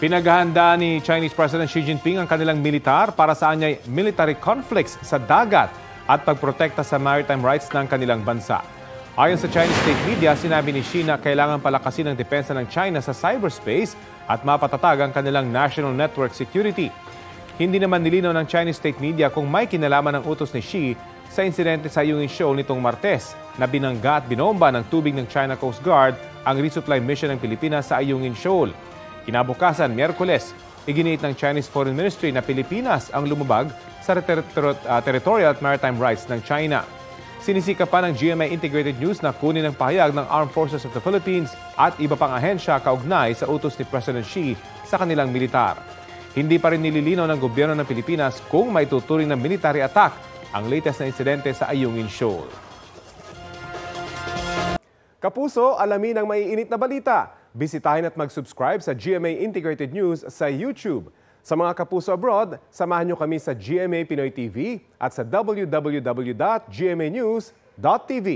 Pinaghahanda ni Chinese President Xi Jinping ang kanilang militar para sa anyay military conflicts sa dagat at pagprotekta sa maritime rights ng kanilang bansa. Ayon sa Chinese state media, sinabi ni Xi na kailangan palakasin ang depensa ng China sa cyberspace at mapatatag ang kanilang national network security. Hindi naman nilinaw ng Chinese state media kung may kinalaman ng utos ni Xi sa insidente sa Ayungin Shoal nitong Martes na binangga at binomba ng tubig ng China Coast Guard ang resupply mission ng Pilipinas sa Ayungin Shoal. Kinabukasan, Miyerkules, iginiit ng Chinese Foreign Ministry na Pilipinas ang lumabag sa territorial at maritime rights ng China. Sinisika pa ng GMA Integrated News na kunin ang pahayag ng Armed Forces of the Philippines at iba pang ahensya kaugnay sa utos ni President Xi sa kanilang militar. Hindi pa rin nililinaw ng gobyerno ng Pilipinas kung may tuturing na military attack ang latest na insidente sa Ayungin Shoal. Kapuso, alamin ang maiinit na balita. Bisitahin at mag-subscribe sa GMA Integrated News sa YouTube. Sa mga kapuso abroad, samahan nyo kami sa GMA Pinoy TV at sa www.gmanews.tv.